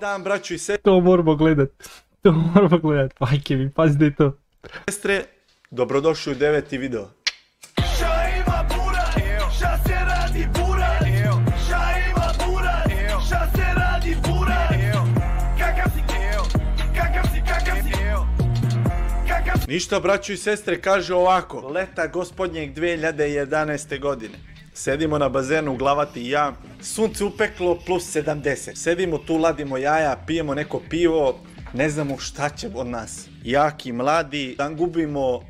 Dan, braću i To moramo gledat. To moramo gledat. Majke mi, pazi da je to. sestre, dobrodošli u 9. video. Šta ima buraz, šta se radi buraz, šta ima buraz, šta se radi buraz, kakav si, kakav si, kakav si, kakav si. Ništa, braću i sestre, kaže ovako. Leta gospodnjeg 2011. godine. Sedimo na bazenu u Glavati i ja. Sunce upeklo plus 70. Sedimo tu, ladimo jaja, pijemo neko pivo. Ne znamo šta će od nas. Jaki, mladi, dan gubimo,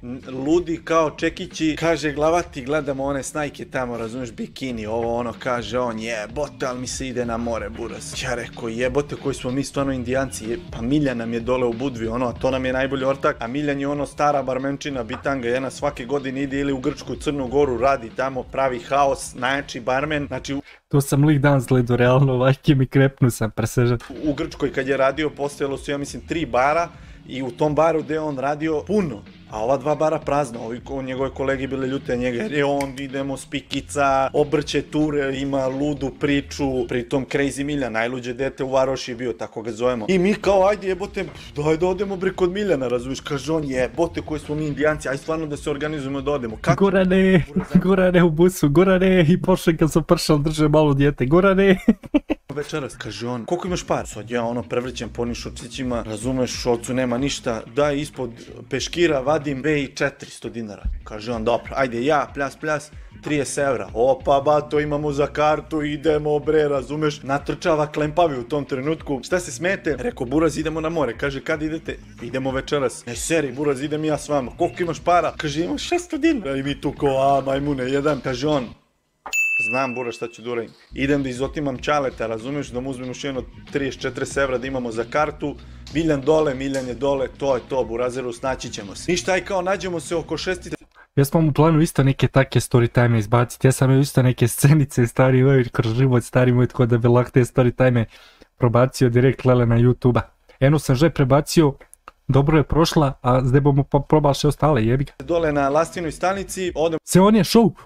ludi kao čekići. Kaže Glavati, gledamo one snajke tamo, razumiješ, bikini, ovo ono, kaže on, jebote, ali mi se ide na more, buraz. Ja rekao, jebote, koji smo mi stvarno indijanci, pa Miljan nam je dole u Budvi, ono, a to nam je najbolji ortak, a Miljan je ono stara barmenčina, bitanga, jedna svake godine ide ili u Grčku i Crnu Goru, radi tamo, pravi haos, najjači barmen, znači To sam lik dan gledao, realno, majke mi, krepnu sam presežan. u Grčkoj kad je radio postojalo su, ja mislim, 3 bara i u tom baru gdje on radio puno, a ova 2 bara prazna. Ovi njegove kolege bile ljute njega jer je on, idemo spikica, obrće ture, ima ludu priču, pritom Crazy Miljan, najluđe dete u Varoši je bio, tako ga zovemo. I mi kao, ajde jebote, daj da odemo bre kod Miljana, razumiješ, kaže on, jebote koji smo mi indijanci, aj stvarno da se organizujemo da odemo. Kako? Gorane u busu, Gorane, i pošle kad sam pršal drže malo dijete, Gorane. Večeras, kaže on, koliko imaš par? Sad ja ono prevrćem po onim šorcićima, razumeš, šorcu nema ništa, daj ispod peškira vadim 2400 dinara. Kaže on, dobro, ajde ja, pljas, 30 evra. Opa bato, imamo za kartu, idemo bre, razumeš, natrčava klempavi u tom trenutku. Šta se smete? Rekao, buraz, idemo na more. Kaže, kad idete? Idemo večeras. Ne seri, buraz, idem ja s vama. Koliko imaš para? Kaže, imam 600 dinara. I mi tu ko, majmune, jedan. Kaže on, znam bura šta ću da uradim. Idem da izotimam čaleta, razumiješ, da mu uzmem još jedno 30-40 evra da imamo za kartu. Miljan je dole, to je to, burazeru, snaći ćemo se. Ništa, aj kao nađemo se oko 6. Ja sam u planu isto neke take story time izbaciti, ja sam imao isto neke scenice stari moj, kroz život stari moj, tako da bi lak te story time probacio direkt lele na YouTube-a. Eno sam že prebacio, dobro je prošla, a zdaj bomo pa probali še ostale, jebi ga. Dole na Lastinoj stanici, odem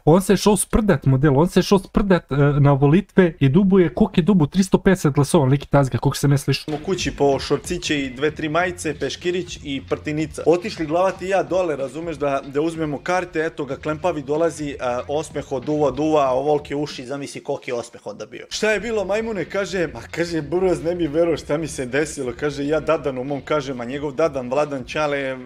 On se šel sprdat model, on se šel sprdat na volitve i dubuje, koliko je dubu, 350 glasova, liki tazga, koliko sam ja slišao. u kući po šorciće i 2-3 majice, peškirić i prtinica. Otišli Glavati i ja dole, razumeš, da uzmemo karte, eto ga klempavi dolazi, osmeho duva, ovolike uši, zamisli koliki je osmeh onda bio. Šta je bilo, majmune, kaže, buraz, ne mi vero šta mi se desilo, kaže, ja Dadanu mom kažem, a njegov Dadan, Vladan Čale,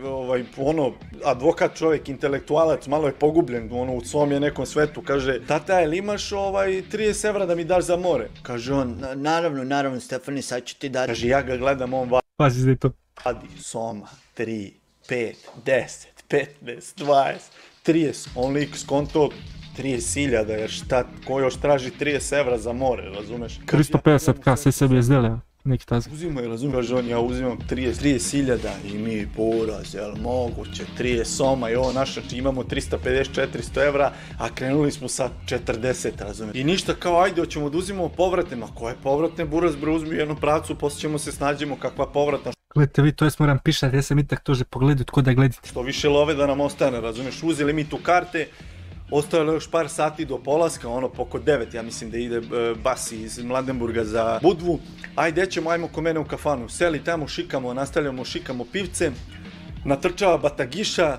advokat čovjek, intelektualac, malo je pogubljen, u svom je nekom svetu, kaže, tata, jel imaš 30 evra da mi daš za more? Kaže on, naravno, Stefani, sad ću ti dati. Kaže, ja ga gledam, on Pazi zdaj to. vadi, soma, 3, 5, 10, 15, 20, 30, on lik skonto 30.000, jer šta, ko još traži 30 evra za more, razumeš? 350k, sve sebi je zdeleo, neki tazga. Uzimaj, razumiješ, kaže on, ja uzimam 30.000 i mi poraz, jel moguće, 30 soma i ovo naša, imamo 350-400 evra, a krenuli smo sa 40, razumiješ. I ništa, kao ajde, hoćemo da uzimamo povratne, ma koje povratne, buraz bre, uzmi jednu pracu, poslije ćemo se snađemo, kakva povratna. Gledajte vi, to jest moram pišati, ja sam itak to že pogledao, tko da gledite. Što više love da nam ostane, razumiješ, uzeli mi tu karte, ostajalo još par sati do polaska, ono poko 9, ja mislim da ide basi iz Mladenburga za Budvu. Ajde, ajmo ko mene u kafanu, seli tamo, šikamo, nastavljamo, šikamo pivce, natrčava Batagiša,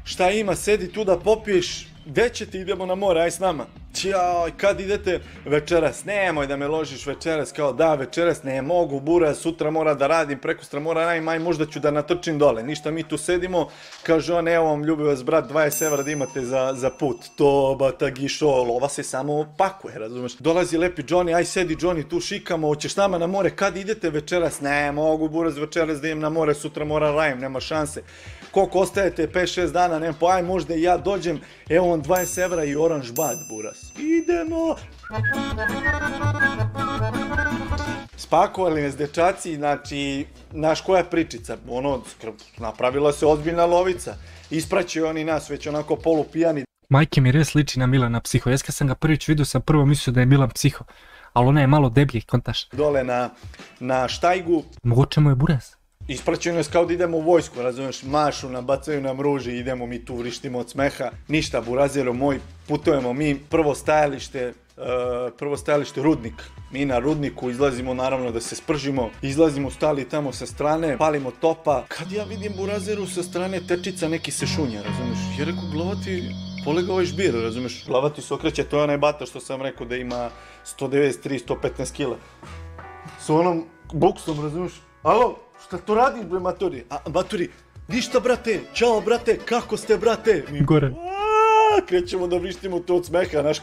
šta ima, sedi tu da popiješ, gde ćete, idemo na more, aj s nama. Ćao, kad idete? Večeras, nemoj da me ložiš večeras, kao da, večeras ne mogu, buraz, sutra mora da radim, prekosutra mora radim, aj možda ću da natrčim dole. Ništa, mi tu sedimo, kaže on, evo vam, ljubi vas brat, 20 evra da imate za put. To, Batagišo, lova se samo pakuje, razumeš. Dolazi lepi Johnny, aj sedi Johnny, tu šikamo, hoćeš nama na more, kad idete večeras? Ne mogu, buraz, večeras da idem na more, sutra mora radim, nema šanse. Koliko ostajete, 5-6 dana, nema, pa aj možda i ja dođem, evo vam 20 evra i oranž bad, buraz. Idemo! Spakovali nas dečaci, znači, znaš koja je pričica, ono, napravila se ozbiljna lovica. Ispraćaju oni nas, već onako polupijani. Majke mi res liči na Milana Psiho, kad sam ga prvić vidio sam prvo mislio da je Milan Psiho, ali ona je malo deblji, kontaš. Dole na štajgu. Moguće mu je buraz. ispraćaju nas kao da idemo u vojsku, razumiješ, mašu nam, bacaju nam ruži, idemo mi tu, vrištimo od smeha. Ništa, burazero moj, putujemo mi, prvo stajalište Rudnik. Mi na Rudniku izlazimo naravno da se spržimo, izlazimo stali tamo sa strane, palimo topa. Kad ja vidim burazeru sa strane tečica neki se šunja, razumiješ, ja rekao glavati, polega ovaj žbir, razumiješ, glavati se okreće, to je onaj bata što sam rekao da ima 193-115 kila. S onom buksom, razumiješ, alo, šta to radiš bre maturi? A maturi, ništa brate, čao brate, kako ste brate? Mi Gore. krećemo da vrištimo to od smeha, znaš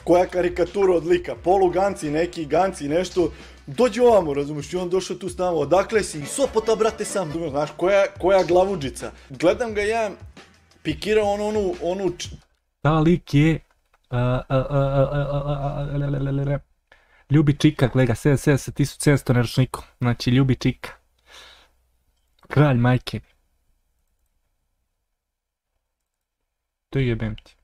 koja karikatura od lika, poluganci, neki ganci, nešto, dođi ovamo, razumiješ, i on došao tu s nama, odakle si, i Sopota brate sam, znaš, koja glavuđica. Gledam ga ja, pikirao onu... Ta lik je... Ljubi Čika, gleda, 7700 na ročniku, znači Ljubi Čika. Kralj majke. To jebem ti.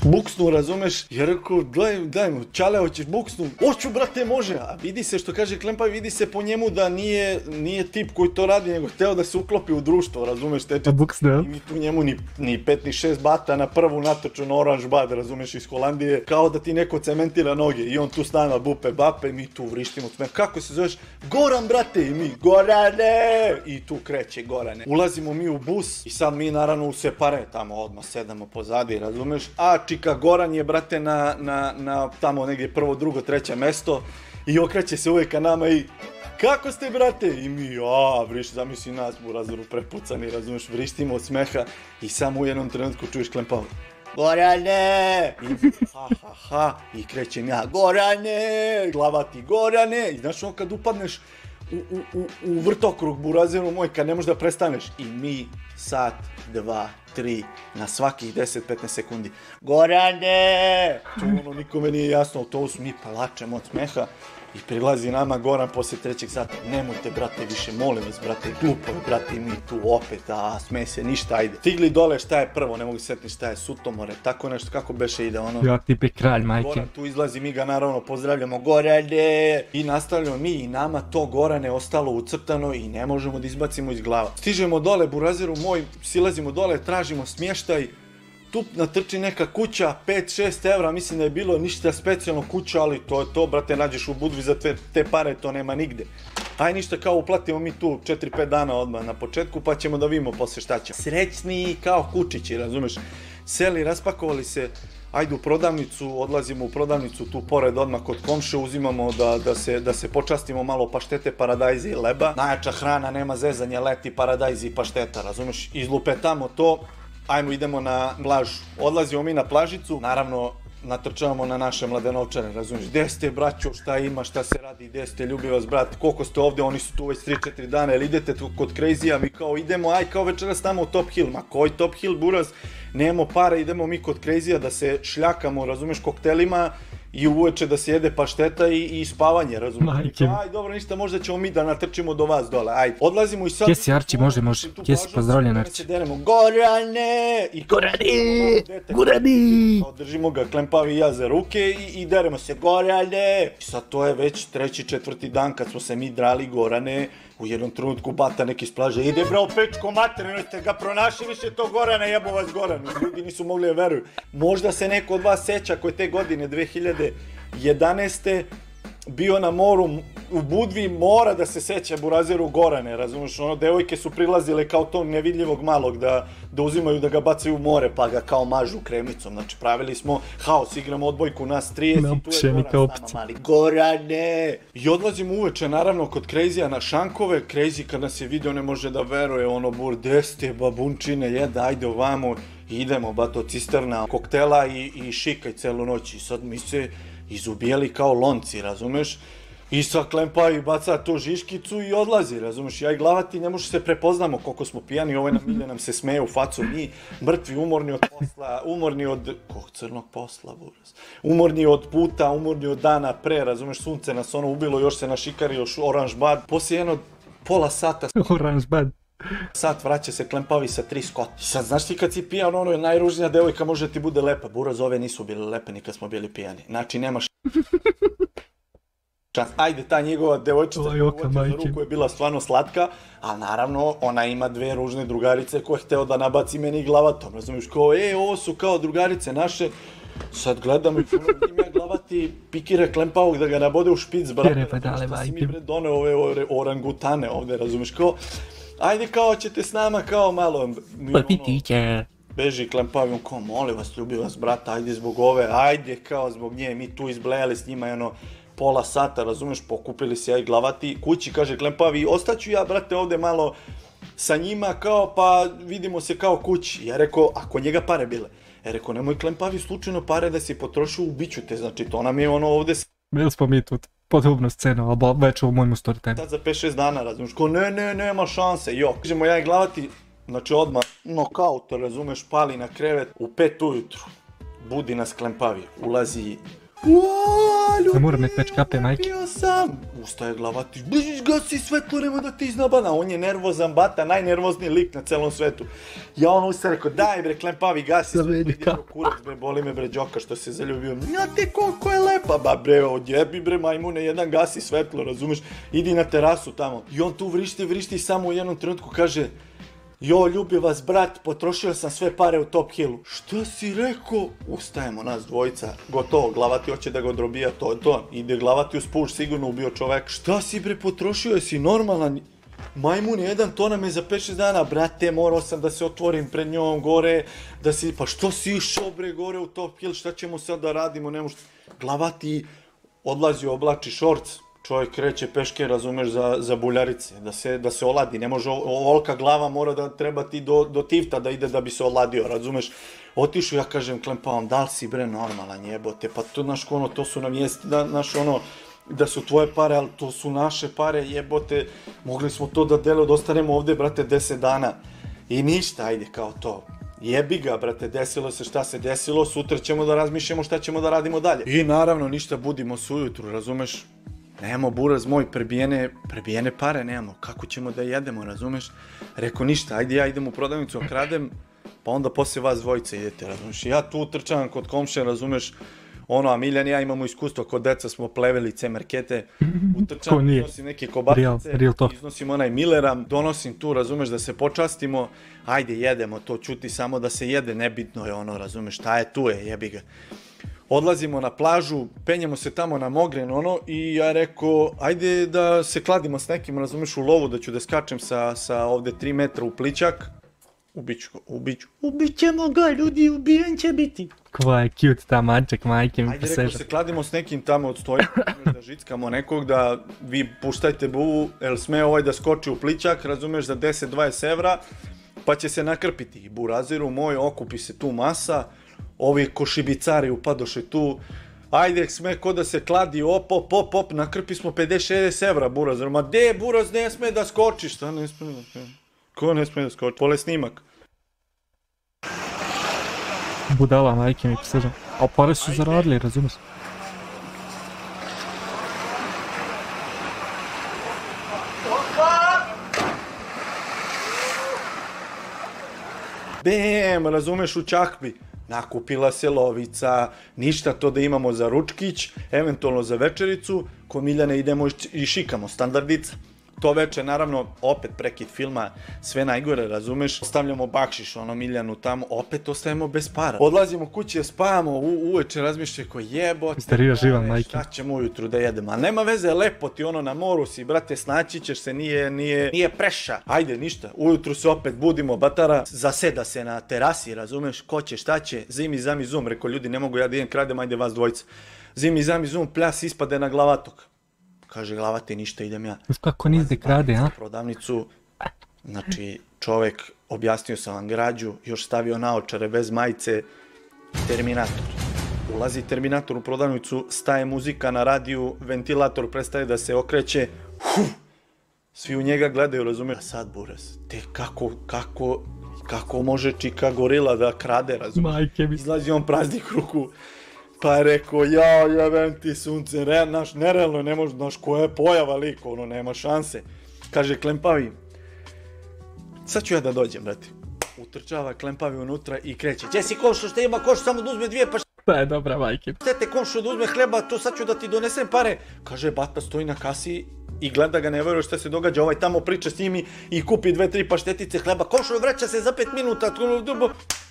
Buksnu, razumeš, ja rekao, daj mu, čale, hoćeš buksnu? Hoću, brate, može, a vidi se, što kaže Klempa, vidi se po njemu da nije tip koji to radi, nego hteo da se uklopi u društvo, razumeš, teče. Buksnu, I mi tu njemu ni 5 ni 6 bata na prvu natoču na oranž bad, razumeš, iz Holandije, kao da ti neko cementira noge, i on tu stana bupe bape, i mi tu vrištimo smeh. Kako se zoveš? Goran, brate, i mi, Gorane! I tu kreće Gorane. Ulazimo mi u bus, i sad mi naravno u separe, tamo odmah sedamo pozadi, razumeš, a Čika Goran je, brate, na tamo negdje prvo, drugo, treće mesto i okreće se uvijek ka nama i kako ste, brate? I mi, zamisli nas, burazeru prepucani, razumiješ, vrištimo od smeha i samo u jednom trenutku čuješ Klempavu. Gorane! I ha, i krećem ja, Gorane! Glavati Gorane! I znaš ono kad upadneš u vrtokrug, burazeru moj, kad ne možeš da prestaneš. I mi sat, 2, 3, na svakih 10-15 sekundi. Gorane! To ono nikome nije jasno, u to su mi palačemo od smeha. I prilazi nama Goran poslije 3. sata. Nemojte, brate, više, molim vas, brate, glupo je, brate, mi tu opet, sme se, ništa, ajde. Stigli dole, šta je prvo, ne mogu se sjetiti šta je, Sutomore, tako nešto, kako beše ide, ono. Ja tipe kralj, majke. Goran tu izlazi, mi ga naravno pozdravljamo, Gorane! I nastavljamo mi i nama to Gorane ostalo ucrtano i ne možemo da izbacimo iz glava. Stižemo dole, burazeru moj, silazimo dole, tražimo smještaj. Tu natrči neka kuća, 5-6 evra, mislim da je bilo ništa specijalno kuća, ali to je to, brate, nađeš u Budvi za te pare, to nema nigde. Aj ništa, kao uplatimo mi tu 4-5 dana odmah na početku, pa ćemo da vidimo posle šta će. Srećni kao kučići, razumeš? Seli, raspakovali se, ajde u prodavnicu, odlazimo u prodavnicu tu pored odmah kod komše, uzimamo da se počastimo malo paštete, paradajze i leba. Najjača hrana, nema zezanja, leti, paradajzi i pašteta, razumeš? Izlupetamo to. Ajmo, idemo na plažu. Odlazimo mi na plažicu, naravno natrčavamo na naše mladenovčane, razumiješ? Gdje ste, braćo, šta ima, šta se radi, gdje ste, ljubi vas brat, koliko ste ovdje, oni su tu već 3-4 dana, ili idete kod Crazy-a, mi kao idemo, kao večeras tamo u Top Hill, ma koji Top Hill, buraz, nemamo para, idemo mi kod Crazy-a da se šljakamo, razumiješ, koktelima, i uveče da se jede pašteta i spavanje, razumiješ? Aj, dobro, ništa, možda ćemo mi da natrčimo do vas dole, ajde. Odlazimo i sad... Gdje si, Arči, može. Gdje si, pozdravljen, Arči. Gorane! Gorane! Držimo ga Klempavi i ja za ruke i deremo se, Gorane! I sad to je već 3. 4. dan kad smo se mi drali, Gorane. U jednom trenutku bata neki s plaže, ide brao pečko materinu, ste ga pronašli više to Gorana, jebo vas Goran. Ljudi nisu mogli da veruju. Možda se neko od vas seća koje te godine 2011. bio na moru u Budvi, mora da se seća burazeru Gorane, razumiješ, ono, devojke su prilazile kao tog nevidljivog malog da uzimaju da ga bacaju u more pa ga kao mažu kremicom, znači pravili smo haos, igramo odbojku nas 30 i tu je Goran s nama mali, Gorane! I odlazimo uveče naravno kod Crazy-a na šankove, Crazy kad nas je vidio ne može da veruje, ono, bur, gde ste babunčine, jeda, ajde ovamo, idemo, bato, cisterna, koktela i šikaj celu noć i sad mi se izubijeli kao lonci, razumeš? I sad Klempa i baca tu žiškicu i odlazi, razumeš? Ja i glavati ne možemo se prepoznamo koliko smo pijani, ove namilje nam se smeje u facu, mi mrtvi, umorni od posla, umorni od... crnog posla, buraz. Umorni od puta, umorni od dana pre, razumeš? Sunce nas ono ubilo, još se našikari, još oranž bad. Poslije jedno pola sata... Oranž bad. Sat vraća se Klempavi sa 3 skota. I sad znaš ti kad si pijan, ono je najružnija devojka može ti bude lepa. Buraz, ove nisu bile lepe ni kad smo bili pijani. Znači nemaš... Ajde, ta njegova devojčica Oj, oka, za majke. ruku je bila stvarno slatka, a naravno ona ima dve ružne drugarice koje je hteo da nabaci meni glavatom, razumiješ, kao, ovo su kao drugarice naše, sad gledam i vidim ja glavati pikire Klempavog da ga nabode u špic, brate, Pa dale, šta si mi majke. bre doneo ove orangutane ovde, razumiješ, kao, ajde kao ćete s nama kao malo, mi ono, beži Klempavi, on kao, molim vas, ljubi vas, brata, ajde zbog ove, ajde kao zbog nje, mi tu izblejali s njima, ono, pola sata, razumeš, pokupili se ja i glavati, kući, kaže Klempavi, ostaću ja, brate, ovde malo sa njima, kao, pa vidimo se kao kući. Ja rekao, ako njega pare bile, ja rekao, nemoj Klempavi slučajno pare da si potrošio, ubiću te, znači, to nam je ono ovde Bili smo mi tu podobnu scenu, ali već u mojemu story time. sad za 5-6 dana, razumeš, kao, nema šanse, jo. Kažemo, ja i glavati, znači, odmah, nokaut, razumeš, pali na krevet, u 5 ujutru, budi nas Klempavi, ulazi, Ne moram nek već kape, majke. Bio sam! Ustaje glavati, gasi svetlo, nema da ti iznabana. On je nervozan bata, najnervozniji lik na celom svetu. Ja ono ustaje rekao, daj bre Klempavi, gasi svetlo, idi pro kurac bre, boli me bre Đoka što se zaljubio. Ja te koliko je lepa, ba bre, odjebi bre majmune, jedan gasi svetlo, razumeš, idi na terasu tamo. I on tu vrišti, samo u jednom trenutku kaže, jo, ljubi vas brat, potrošio sam sve pare u Top Hillu. Šta si rekao? Ustajemo nas dvojica, gotovo, glavati hoće da ga odrobija, to je to. Ide glavati uz puš, sigurno ubio čovek. Šta si bre, potrošio, jesi normalan? Majmun jedan, to nam je za 5-6 dana, brate, morao sam da se otvorim pred njom gore, da si, pa što si išao bre gore u Top Hill, šta ćemo sad da radimo, ne možeš. Glavati odlazi, oblači šorc. Čovjek kreće peške, razumeš, za buljarice, da se oladi, ne može, ovolika glava mora da treba ti do tifta da ide da bi se oladio, razumeš. Otišu, ja kažem Klempavom, da li si bre normalan jebote, pa to, znaš, ono, to su nam jesti, znaš, ono, da su tvoje pare, ali to su naše pare, jebote, mogli smo to da delo, da ostanemo ovde, brate, 10 dana. I ništa, ajde, kao to. Jebi ga, brate, desilo se šta se desilo, sutra ćemo da razmišljamo šta ćemo da radimo dalje. I naravno, ništa, budimo se ujutru, razumeš. Nemamo, buraz moj, prebijene pare nemamo, kako ćemo da jedemo, razumeš? Rekao, ništa, ajde ja idem u prodavnicu, okradem, pa onda poslije vas dvojice idete, razumeš? Ja tu utrčavam kod komše, razumeš, ono, a Miljan i ja imamo iskustvo, kod deca smo pleveli cemerkete, utrčavam, iznosim neke kobasice, iznosim onaj Millera, donosim tu, razumeš, da se počastimo, ajde jedemo to, čuti samo da se jede, nebitno je ono, razumeš, šta je tu je, jebi ga. Odlazimo na plažu, penjamo se tamo na Mogren, ono, i ja rekao, ajde da se kladimo s nekim, razumeš, u lovu, da ću da skačem sa ovde 3 metra u plićak. Ubićemo ga, ljudi, ubijen će biti. Kva je cute ta maček, majke mi poseža. Ajde, rekao, se kladimo s nekim tamo od stoji, da žickamo nekog, da vi puštajte buvu, jel sme ovaj da skoči u plićak, razumeš, za 10-20 evra, pa će se nakrpiti. I buraziru moj, okupi se tu masa, ovi košibicari upadoše tu, ajde, sme ko da se kladi, op, nakrpi smo 50-60 evra, buraz, ma de, buraz, ne sme da skoči, šta ne sme da skoči? Ko ne sme da skoči? Pole snimak. Budala, majke mi poseža. A pare su zaradili, razumiješ? Bem, razumeš, u čakbi. Nakupila se lovica, ništa to da imamo za ručkić, eventualno za večericu, kod Miljane idemo i šikamo, standardica. To veče, naravno, opet prekid filma, sve najgore, razumeš, stavljamo bakšiš, ono Miljanu tamo, opet ostajemo bez para. Odlazimo kući da spavamo, uveče razmišljaj ko jebote, šta ćemo ujutru da jedemo, ali nema veze, lepo ti ono na moru si, brate, snaći ćeš se, nije preša. Ajde, ništa, ujutru se opet budimo, batara, zaseda se na terasi, razumeš, ko će, šta će, zimi, zami, zum, reko ljudi, ne mogu ja da idem kradem, ajde vas dvojica. Zimi, zami, zum, pljas ispade na glavatok. Kaže glavati, ništa, idem ja. Kako nizde krade, a? Prodavnicu, znači čovek, objasnio sam vam građu, još stavio naočare bez majice, Terminator. Ulazi Terminator u prodavnicu, staje muzika na radiju, ventilator prestaje da se okreće, svi u njega gledaju, razumiješ? A sad, buraz, te kako može čika gorila da krade, razumiješ? Izlazi on praznih ruku. Pa je rekao, jao, jebem ti sunce, nerealno, ne može, znaš, koja je pojava liko, ono, nema šanse. Kaže Klempavi, sad ću ja da dođem, brati. Utrčava Klempavi unutra i kreće. Gdje si košo, šta ima košo, samo da uzme 2 pa Da je dobra, majke. Tete komšu da uzme hleba, to sad ću da ti donesem pare. Kaže, bata stoji na kasi i gleda ga, ne veruje šta se događa, ovaj tamo priča s njimi i kupi 2-3 paštetice hleba. Komšu vraća se za 5 minuta,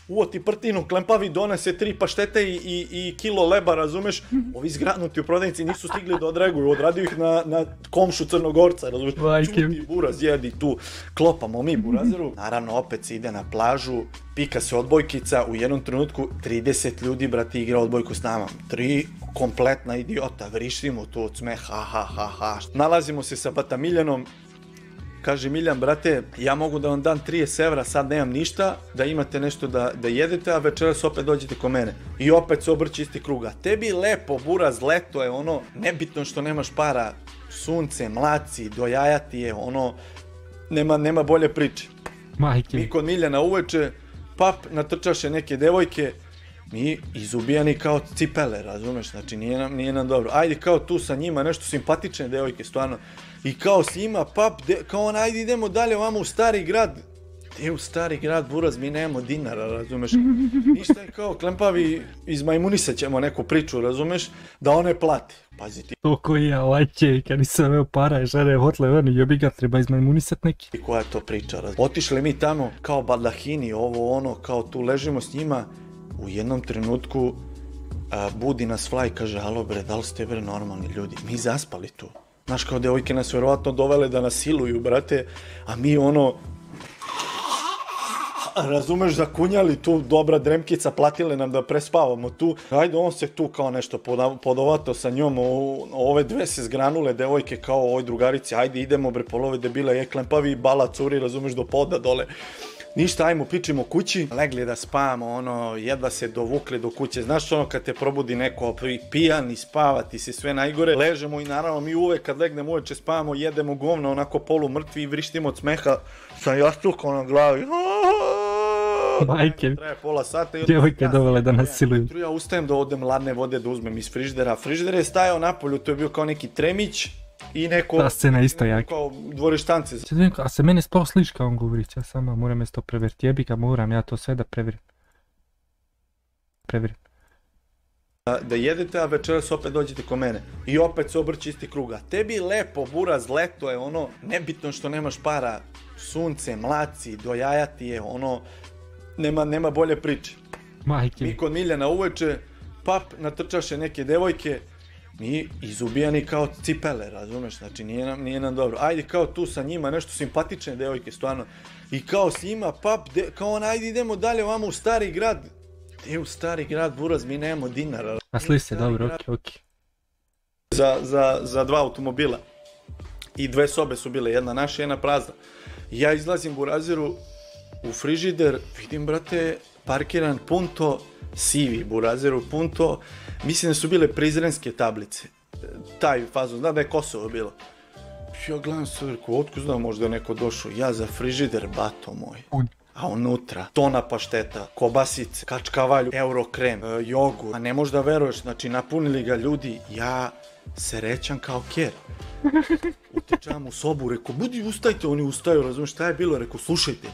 uvoti prtinu, klempavi donese 3 paštete i kilo leba, razumeš? Ovi zgranuti u prodavnici nisu stigli da odreaguju, odradio ih na komšu Crnogorca, razumeš? Čuti, buraz jedi tu, klopamo mi burazeru. Naravno, opet se ide na plažu, pika se odbojkica, u jednom trenutku 30 ljudi, brati, igra odbojku s nama. 3 kompletna idiota, vrištimo tu od smeha, ha. Nalazimo se sa bata Miljanom. Kaže Miljan, brate, ja mogu da vam dam 30 evra, sad nemam ništa, da imate nešto da jedete, a večeras opet dođete ko mene. I opet se obrće isti kruga. Tebi lepo, buraz, leto je ono, nebitno što nemaš para, sunce, mlaci, do jaja ti je ono, nema bolje priče. Majke. Mi kod Miljana uveče, pap, natrčaše neke devojke, mi izubijani kao cipele, razumeš, znači nije nam dobro. Ajde kao tu sa njima, nešto simpatične devojke, stvarno. I kao s njima, pap, kao on, ajde idemo dalje ovamo u Stari grad. Gdje u Stari grad, buraz, mi nemamo dinara, razumeš. Ništa je kao klempavi, izmajmunisat ćemo neku priču, razumeš, da one plati. Pazi ti. To koji ja, lajke, kad nisam imao para, žene hotle veni, jebi ga, treba izmajmunisat neki. I koja je to priča, razumeš. Otišli mi tamo, kao baldahini, ovo ono, kao tu ležimo s njima. U jednom trenutku budi nas Fly, kaže, alo bre, da li ste bre normalni ljudi? Mi zaspali tu. Znaš, kao devojke nas vjerovatno dovele da nas siluju, brate, a mi ono, razumeš, zakunjali tu, dobra dremkica, platile nam da prespavamo tu. Ajde, on se tu kao nešto podovato sa njom, ove dve se zgranule devojke kao ovoj drugarici, ajde idemo bre, polove debile, je klempavi bala curi, razumeš, do poda dole. Ništa, ajmo, pičimo kući, legli da spavamo, ono, jedva se dovukli do kuće, znaš ono kad te probudi neko pijan i spavati se sve najgore, ležemo i naravno mi uvek kad legnemo uveče spavamo, jedemo govna onako polu mrtvi i vrištimo od smeha sa jastukom na glavi. Majke, traje pola sata i djevojke dovele da nas siluju. Ja ustajem da odem ladne vode da uzmem iz frižidera, frižider je stajao napolju, to je bio kao neki tremić. I neko... Ta scena isto jaka. Kao dvorištance. A se mene spao sliš kao on govori, ja sama moram je to preveriti, jebi ga, moram ja to sve da preverim. Da jedete, a večeras opet dođete ko mene. I opet se obrće isti kruga. Tebi lepo, buraz, leto je ono, nebitno što nemaš para, sunce, mlaci, do jaja ti je ono, nema bolje priče. Majke. Mi kod Miljana uveče, pap, natrčaše neke devojke, mi izubijani kao cipele, razumeš, znači nije nam dobro. Ajde kao tu sa njima, nešto simpatične devojke, stvarno. I kao s njima, pap, kao on, ajde idemo dalje ovamo u Stari grad. Gdje u Stari grad, buraz, mi nemamo dinara. A sli se, dobro, okej. Za 2 automobila. I 2 sobe su bile, jedna naša, jedna prazna. Ja izlazim burazeru u frižider, vidim, brate, parkiran Punto, sivi burazeru Punto, mislim da su bile prizrenske tablice. Taj fazon, zna da je Kosovo bilo. Ja gledam se, rekao, otkud znam, možda je neko došao, ja za frižider, bato moj. A unutra, tona pašteta, kobasice, kačkavalju, eurokrem, jogu. A ne možda veruješ, znači napunili ga ljudi, ja se rećam kao ker. Utečam u sobu, rekao, budi ustajte, oni ustaju, razumiješ šta je bilo, rekao, slušajte.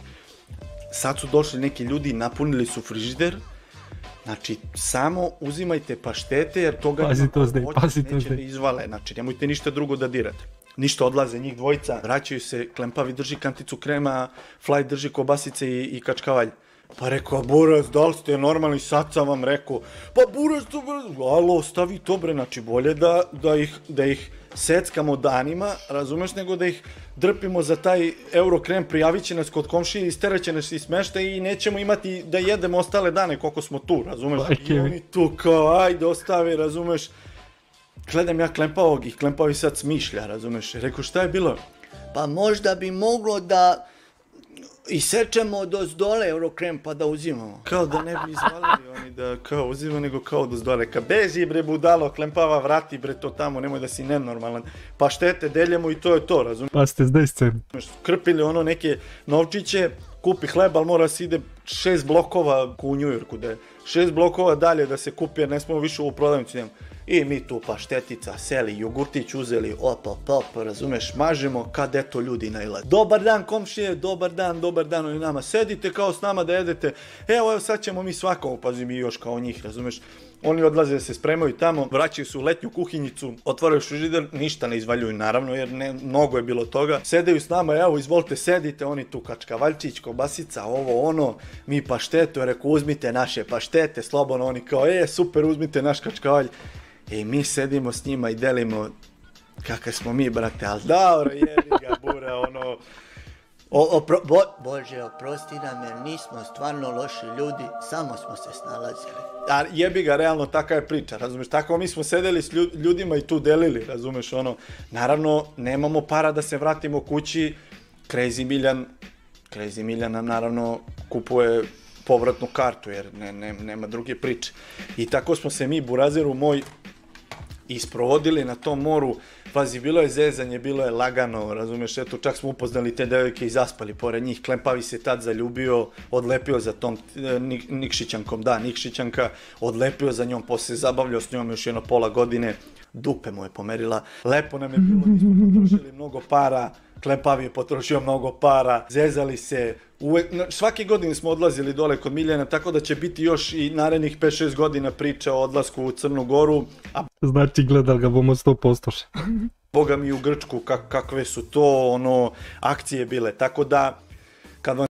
Sad su došli neki ljudi, napunili su frižider. Znači, samo uzimajte paštete jer toga neće da izvale. Znači, nemojte ništa drugo da dirate. Ništa, odlaze njih dvojica, vraćaju se, klempavi drži kanticu krema, Fly drži kobasice i kačkavalj. Pa rekao, buraz, da li ste normalni, sad sam vam rekao, pa buraz, alo, stavi to bre, znači bolje da ih seckamo danima, razumeš, nego da ih drpimo za taj eurokrem, prijavit će nas kod komšije, isterat će nas iz smešta i nećemo imati da jedemo ostale dane koliko smo tu, razumeš? I oni tu kao, ajde, ostavi, razumeš? Gledam ja Klempavog i Klempavi sad smišlja, razumeš? Rekao, šta je bilo? Pa možda bi moglo da isečemo dozdole eurokrem pa da uzimamo. Kao da ne bi izvalili oni da kao uzimamo, nego kao dozdole. Ka bezi bre budalo, Klempava vrati bre to tamo, nemoj da si nenormalan. Paštete deljemo i to je to, razumiješ? Pa ste zdaj scenu. Krpili ono neke novčiće, kupi hleba, ali mora se ide 6 blokova u New Yorku, da je 6 blokova dalje da se kupi jer ne smemo više u prodavnicu. I mi tu paštetica, seli, jogurtić uzeli, op, razumeš, mažemo kad eto ljudi nailaze. Dobar dan komšije, dobar dan, oni nama sedite kao s nama da jedete, evo sad ćemo mi svako, pazi mi još kao njih, razumeš. oni odlaze da se spremaju tamo, vraćaju se u letnju kuhinjicu, otvaraju frižider, ništa ne izvaljuju naravno jer mnogo je bilo toga. Sedaju s nama, evo izvolite sedite, oni tu kačkavaljčić, kobasica, ovo ono, mi paštetu, rekao uzmite naše paštete, slobodno, oni kao super uzmite naš kačkavalj. Mi sedimo s njima i delimo kakve smo mi, brate, ali dobro, jebi ga, bura, ono... Bože, oprosti nam jer nismo stvarno loši ljudi, samo smo se snalazili. A jebi ga, realno, taka je priča, razumeš, tako mi smo sedeli s ljudima i tu delili, razumeš, ono, naravno, nemamo para da se vratimo kući, Crazy Miljan nam naravno kupuje povratnu kartu, jer nema druge priče. I tako smo se mi, burazeru moj, isprovodili na tom moru. Pazi, bilo je zezanje, bilo je lagano, razumeš, eto, čak smo upoznali te devojke i zaspali pored njih. Klempavi se tad zaljubio, odlepio za tom Nikšićankom, da, Nikšićanka, odlepio za njom, posle zabavljao s njom još jedno pola godine, dupe mu je pomerila. Lepo nam je bilo, mi smo potrošili mnogo para, Klempavi je potrošio mnogo para, zezali se, svake godine smo odlazili dole kod Miljana, tako da će biti još i narednih 5-6 godina priča o odlasku u Crnu Goru. Znači gledal ga bomo 100%. Boga mi u Grčku, kakve su to akcije bile, tako da kad vam